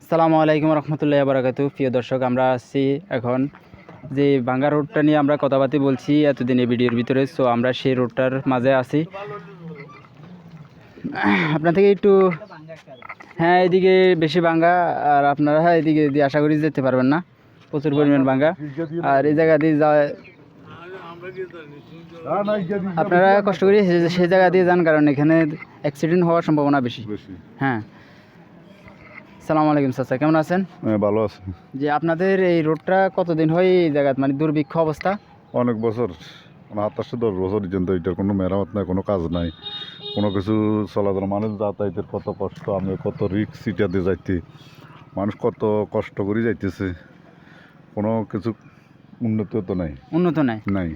আসসালামু আলাইকুম রহমতুল্লাহি ওয়া বারাকাতুহু। প্রিয় দর্শক, আমরা আছি এখন যে ভাঙ্গা রোডটা নিয়ে আমরা কথাবার্তা বলছি এতদিন এই ভিডিওর ভিতরে। সো আমরা সেই রোডটার মাঝে আছি। আপনার থেকে একটু হ্যাঁ, এদিকে বেশি ভাঙ্গা, আর আপনারা এদিকে দিয়ে আশা করি যেতে পারবেন না, প্রচুর পরিমাণ ভাঙ্গা। আর এই জায়গা দিয়ে আপনারা কষ্ট করে সেই জায়গা দিয়ে যান, কারণ এখানে অ্যাক্সিডেন্ট হওয়ার সম্ভাবনা বেশি। হ্যাঁ, সালাম আলাইকুম চাচা, কেমন আছেন? ভালো আছে। যে আপনাদের এই রোডটা কতদিন হয় এই জায়গা মানে দুর্ভিক্ষ অবস্থা? অনেক বছর, ৭-৮-১০ বছর পর্যন্ত এটার কোনো মেরামত নাই, কোনো কাজ নাই, কোনো কিছু চলাচল। মানুষ যাতায়াতের কত কষ্ট, আমি কত রিক্স সিটাতে যাইতে, মানুষ কত কষ্ট করে যাইতেছে, কোনো কিছু উন্নতি তো নাই। উন্নত নাই নাই।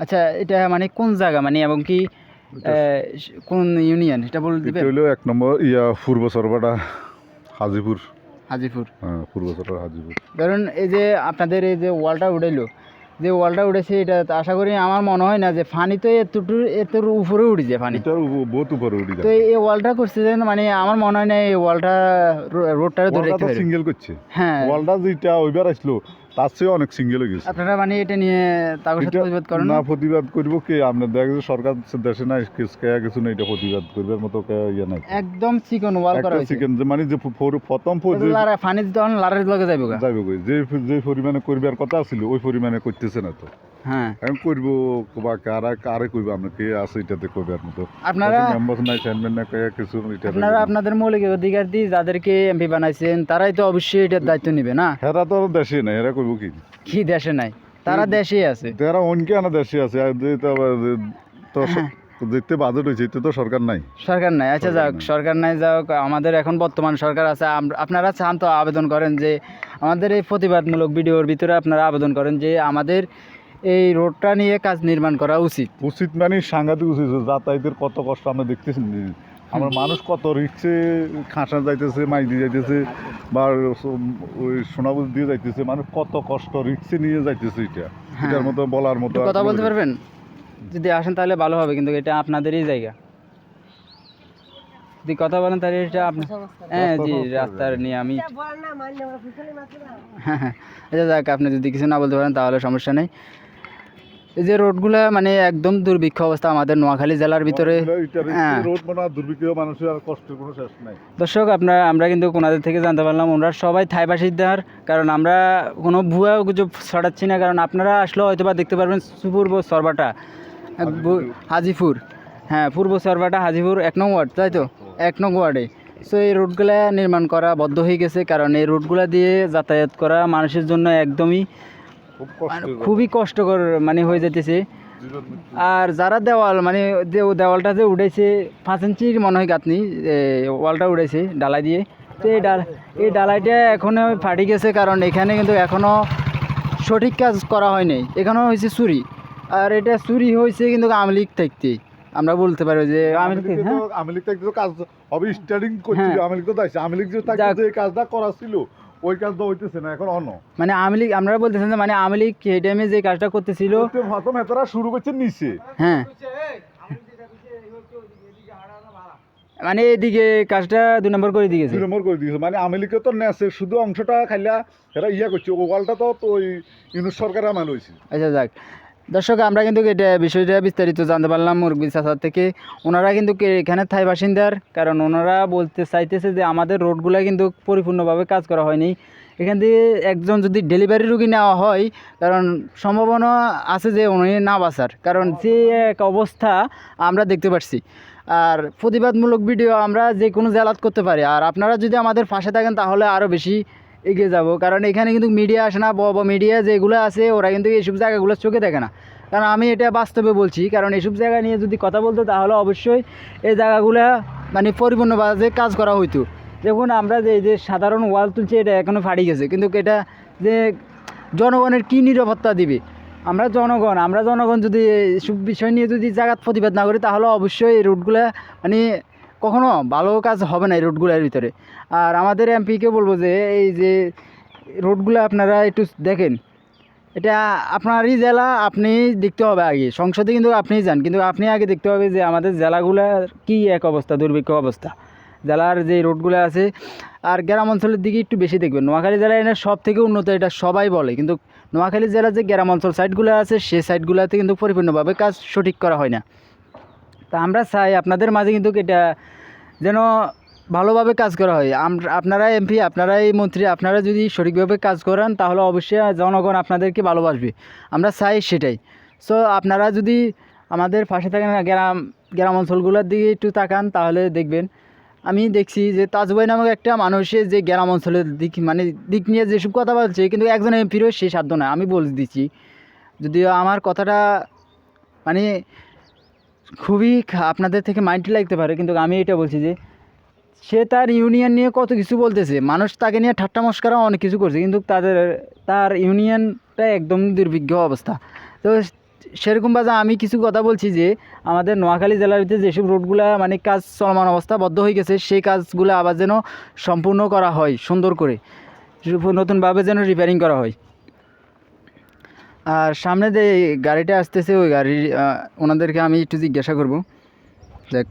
আচ্ছা, এটা মানে কোন জায়গা মানে এবং কি কোন ইউনিয়ন এটা বলে দিবেন? এটা হলো ১ নম্বর পূর্ব সরবাটা হাজিপুর। হাজিপুর, হ্যাঁ, পূর্ব সরবাটা হাজিপুর। কারণ এই যে আপনাদের এই যে ওয়ালটা উঠাইলো, যে ওয়ালটা উঠেছে, এটা তো আশা করি আমার মনে হয় না যে ফানি তো এতটুর উপরে উঠে যায় ফানি, এটার বহুত উপরে উঠে যায়। তো এই ওয়ালটা করছে যে মানে আমার মনে হয় না এই ওয়ালটা রোডটা ধরে রাখতে পারে। সিঙ্গেল করছে, হ্যাঁ, ওয়ালটা যেটা ওইবার আসলো তার চেয়ে অনেক সিঙ্গেল হয়ে গেছে। আপনারা মানে এটা নিয়ে তাদের সাথে প্রতিবাদ করেন না? প্রতিবাদ করবো কি, আপনার দেখা যাচ্ছে সরকার দেশে নাই, কিছু নেই, এটা প্রতিবাদ করবার মতো ইয়ে নাই। একদম চিকন ওয়াল করা হয়েছে, চিকেন মানে যে প্রথম ফানি তখন লারের লগে যাইব গা, যাইব কই, যে পরিমাণে করবার কথা ছিল ওই পরিমাণে করতেছে না তো। হ্যাঁ, এখন করবো বা কারে করবো, আমরা কে আছে এটাতে করবার মতো? আপনারা মেম্বার নাই, চেয়ারম্যান না, কিছু আপনারা আপনাদের মৌলিক অধিকার দিয়ে যাদেরকে এমপি বানাইছেন তারাই তো অবশ্যই এটার দায়িত্ব নিবে না? হেরা তো দেশে নাই, হেরা করবো কি? কি দেশে নাই? তারা দেশেই আছে, তারা অনকে আনা দেশে আছে, আর তো দেখতে বাজেট হয়েছে, এতে তো সরকার নাই। সরকার নাই। আচ্ছা যাক, সরকার নাই যাক, আমাদের এখন বর্তমান সরকার আছে। আপনারা চান তো আবেদন করেন যে আমাদের এই প্রতিবাদমূলক ভিডিওর ভিতরে আপনারা আবেদন করেন যে আমাদের এই রোডটা নিয়ে কাজ নির্মাণ করা উচিত। উচিত মানে সাংঘাতিক উচিত। যাতায়াতের কত কষ্ট আমরা দেখতেছি, আমার মানুষ কত রিক্সে খাঁসা যাইতেছে, মাইদি যাইতেছে, বা ওই সোনাবুজ দিয়ে যাইতেছে, মানুষ কত কষ্ট রিক্সে নিয়ে যাইতেছে। এটার মতো বলার মতো কথা বলতে পারবেন? যদি আসেন তাহলে ভালো হবে, কিন্তু এটা আপনাদেরই জায়গা, যদি কথা বলেন তাহলে এটা আপনার। হ্যাঁ জি, রাস্তার নিয়ে আমি হ্যাঁ, আচ্ছা যাক, আপনি যদি কিছু না বলতে পারেন তাহলে সমস্যা নেই। এই যে রোডগুলা মানে একদম দুর্ভিক্ষ অবস্থা আমাদের নোয়াখালী জেলার ভিতরে। হ্যাঁ, দর্শক, আমরা কিন্তু ওনাদের থেকে জানতে পারলাম ওনারা সবাই থাই বাসিন্দার, কারণ আমরা কোনো ভুয়া গুজব ছড়াচ্ছি না। কারণ আপনারা আসলে হয়তো বা দেখতে পারবেন পূর্ব সরবাটা হাজিপুর, হ্যাঁ পূর্ব সরবাটা হাজিপুর ১ নং ওয়ার্ড, তাই তো ১ নং ওয়ার্ডে। সো এই রোডগুলা নির্মাণ করা বদ্ধ হয়ে গেছে, কারণ এই রোডগুলা দিয়ে যাতায়াত করা মানুষের জন্য একদমই খুবই কষ্টকর মানে হয়ে যেতেছে। আর যারা দেওয়াল মানে যে দেওয়ালটা যে উঠেছে 5 ইঞ্চির মনে হয় গাঁথনি, ওয়ালটা উঠেছে ডালাই দিয়ে, তো এই ডালাইটা এখনও ফাটি গেছে, কারণ এখানে কিন্তু এখনও সঠিক কাজ করা হয়নি, এখানেও হয়েছে চুরি। আর এটা চুরি হয়েছে কিন্তু আওয়ামী লীগ থাকতে, আমরা বলতে পারি যে আওয়ামী লীগ থাকতে কাজ হবে, স্টার্টিং করছিল আওয়ামী লীগ, তো আওয়ামী লীগ যে কাজটা করা ছিল ওই কাজটা হইতেছে না এখন অন্য। মানে আওয়ামী লীগ, আমরা বলতেছেন যে মানে আওয়ামী লীগ এই টাইমে যে কাজটা করতেছিল প্রথম এতরা শুরু করছে নিচে, হ্যাঁ মানে এদিকে কাজটা 2 নম্বর করে দিয়েছে, 2 নম্বর করে দিয়েছে। মানে আওয়ামী লীগকে তো নেছে শুধু অংশটা খাইলা এরা করছে, ওয়ালটা তো ওই ইউনুস সরকারের আমল হয়েছে। আচ্ছা যাক দর্শক, আমরা কিন্তু এটা বিষয়টা বিস্তারিত জানতে পারলাম মুরব্বী চাচার থেকে। ওনারা কিন্তু এখানে থাই বাসিন্দার, কারণ ওনারা বলতে চাইতেছে যে আমাদের রোডগুলো কিন্তু পরিপূর্ণভাবে কাজ করা হয়নি। এখান থেকে একজন যদি ডেলিভারি রুগী নেওয়া হয়, কারণ সম্ভাবনা আছে যে উনি না বাঁচার, কারণ যে এক অবস্থা আমরা দেখতে পাচ্ছি। আর প্রতিবাদমূলক ভিডিও আমরা যে কোনো জেলাত করতে পারি, আর আপনারা যদি আমাদের পাশে থাকেন তাহলে আরও বেশি এগিয়ে যাব। কারণ এখানে কিন্তু মিডিয়া আসে না, বড় মিডিয়া যেগুলো আছে ওরা কিন্তু এইসব জায়গাগুলো চোখে দেখে না। কারণ আমি এটা বাস্তবে বলছি, কারণ এইসব জায়গা নিয়ে যদি কথা বলতো তাহলে অবশ্যই এই জায়গাগুলো মানে পরিপূর্ণভাবে কাজ করা হইতো। দেখুন আমরা যে সাধারণ ওয়াল তুলছি এটা এখনও ফাটি গেছে, কিন্তু এটা যে জনগণের কী নিরাপত্তা দিবে? আমরা জনগণ যদি এসব বিষয় নিয়ে যদি জায়গার প্রতিবাদ না করি তাহলে অবশ্যই এই রুটগুলো মানে কখনো ভালো কাজ হবে না এই রোডগুলোর ভিতরে। আর আমাদের এমপিকে বলবো যে এই যে রোডগুলো আপনারা একটু দেখেন, এটা আপনারই জেলা, আপনি দেখতে হবে আগে, সংসদে কিন্তু আপনিই যান, কিন্তু আপনি আগে দেখতে হবে যে আমাদের জেলাগুলোর কী এক অবস্থা, দুর্ভিক্ষ অবস্থা। জেলার যে রোডগুলো আছে আর গ্রাম অঞ্চলের দিকে একটু বেশি দেখবেন। নোয়াখালী জেলায় এটা সব থেকে উন্নত, এটা সবাই বলে, কিন্তু নোয়াখালী জেলার যে গ্রাম অঞ্চল সাইডগুলো আছে সেই সাইডগুলোতে কিন্তু পরিপূর্ণভাবে কাজ সঠিক করা হয় না। তা আমরা চাই আপনাদের মাঝে কিন্তু এটা যেন ভালোভাবে কাজ করা হয়। আপনারা এমপি, আপনারাই মন্ত্রী, আপনারা যদি সঠিকভাবে কাজ করেন তাহলে অবশ্যই জনগণ আপনাদেরকে ভালোবাসবে, আমরা চাই সেটাই। সো আপনারা যদি আমাদের পাশে থাকেন, গ্রাম অঞ্চলগুলোর দিকে একটু তাকান তাহলে দেখবেন। আমি দেখছি যে তাজভাই নামক একটা মানুষের যে গ্রাম অঞ্চলের দিক নিয়ে যেসব কথা বলছে, কিন্তু একজন এমপিরও সে সাধ্য নয়। আমি বলে দিচ্ছি, যদিও আমার কথাটা মানে খুবই আপনাদের থেকে মাইন্ডে লাগতে পারে, কিন্তু আমি এটা বলছি যে সে তার ইউনিয়ন নিয়ে কত কিছু বলতেছে, মানুষ তাকে নিয়ে ঠাট্টা মশকরা অনেক কিছু করছে, কিন্তু তার ইউনিয়নটা একদম দুর্ভিক্ষ অবস্থা। তো সেরকমভাবে আমি কিছু কথা বলছি যে আমাদের নোয়াখালী জেলার ভিতরে যেসব রোডগুলা কাজ চলমান অবস্থা বদ্ধ হয়ে গেছে, সেই কাজগুলো আবার যেন সম্পূর্ণ করা হয় সুন্দর করে, নতুনভাবে যেন রিপেয়ারিং করা হয়। আর সামনে যে গাড়িটা আসতেছে ওই গাড়ির ওনাদেরকে আমি একটু জিজ্ঞাসা করবো। দেখ